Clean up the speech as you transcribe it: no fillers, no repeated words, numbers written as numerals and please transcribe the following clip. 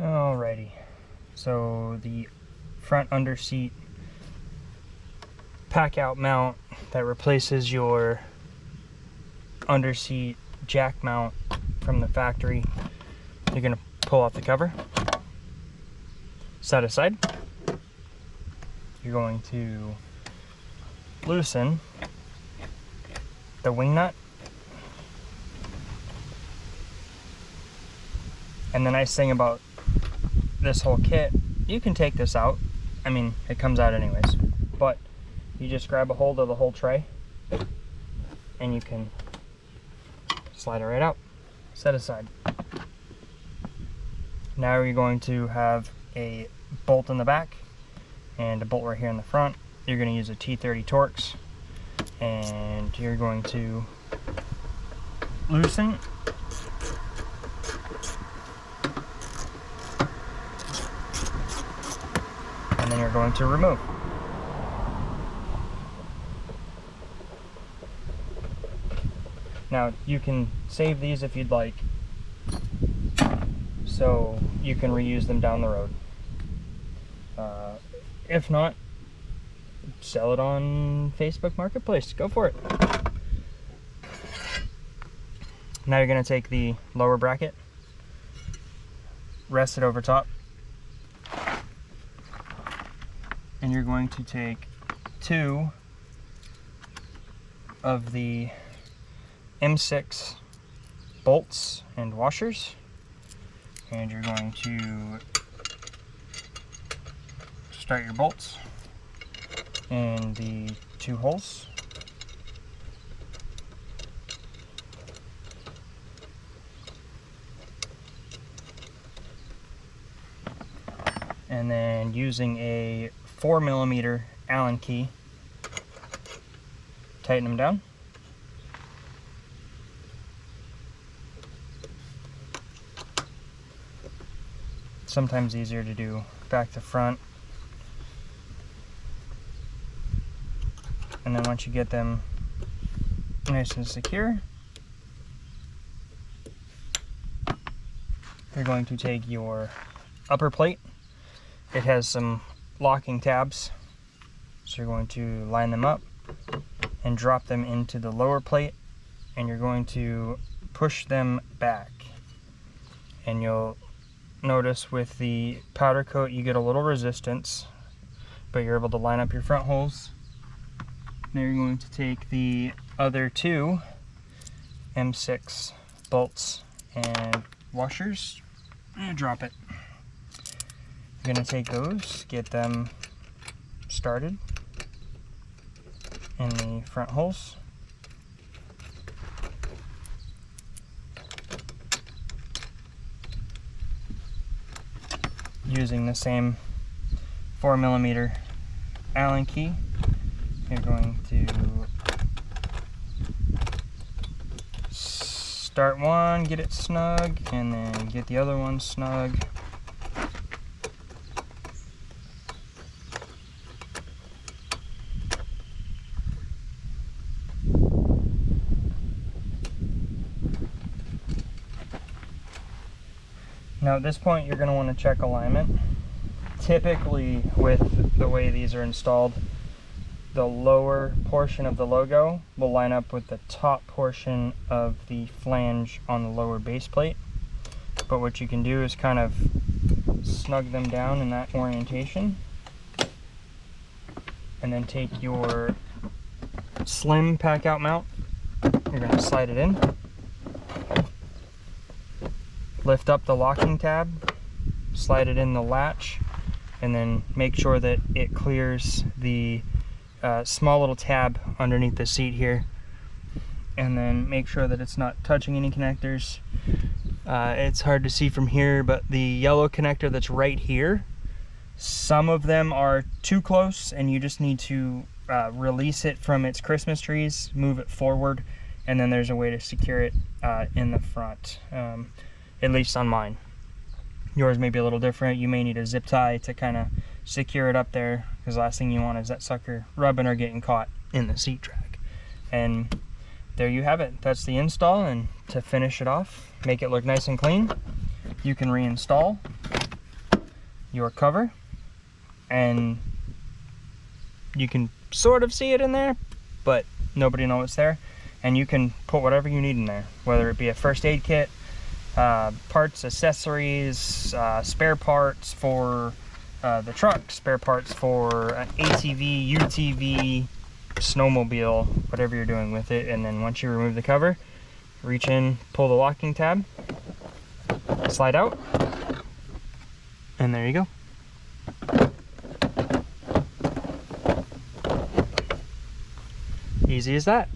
Alrighty, so the front under seat Packout mount that replaces your under seat jack mount from the factory. You're going to pull off the cover, set aside. You're going to loosen the wing nut. And the nice thing about this whole kit, you can take this out. I mean, it comes out anyways, but you just grab a hold of the whole tray and you can slide it right out, set aside. Now you're going to have a bolt in the back and a bolt right here in the front. You're going to use a T30 Torx and you're going to loosen and then you're going to remove. Now you can save these if you'd like, so you can reuse them down the road. If not, sell it on Facebook Marketplace. Go for it. Now you're going to take the lower bracket, rest it over top, and you're going to take 2 of the M6 bolts and washers, and you're going to start your bolts in the 2 holes. And then using a 4mm Allen key, tighten them down. Sometimes easier to do back to front. And then once you get them nice and secure, you're going to take your upper plate. It has some locking tabs, so you're going to line them up and drop them into the lower plate, and you're going to push them back. And you'll notice with the powder coat you get a little resistance, but you're able to line up your front holes. Now you're going to take the other 2 M6 bolts and washers and drop it. You're going to take those, get them started in the front holes. Using the same 4mm Allen key, you're going to start one, get it snug, and then get the other one snug. Now at this point you're going to want to check alignment. Typically with the way these are installed, the lower portion of the logo will line up with the top portion of the flange on the lower base plate. But what you can do is kind of snug them down in that orientation, and then take your slim Packout mount, you're going to slide it in. Lift up the locking tab, slide it in the latch, and then make sure that it clears the small little tab underneath the seat here. And then make sure that it's not touching any connectors. It's hard to see from here, but the yellow connector that's right here, some of them are too close and you just need to release it from its Christmas trees, move it forward, and then there's a way to secure it in the front. At least on mine. Yours may be a little different. You may need a zip tie to kind of secure it up there, because the last thing you want is that sucker rubbing or getting caught in the seat track. And there you have it. That's the install, and to finish it off, make it look nice and clean, you can reinstall your cover, and you can sort of see it in there, but nobody knows it's there. And you can put whatever you need in there, whether it be a first aid kit, parts, accessories, spare parts for the truck, spare parts for an ATV, UTV, snowmobile, whatever you're doing with it. And then once you remove the cover, reach in, pull the locking tab, slide out, and there you go. Easy as that.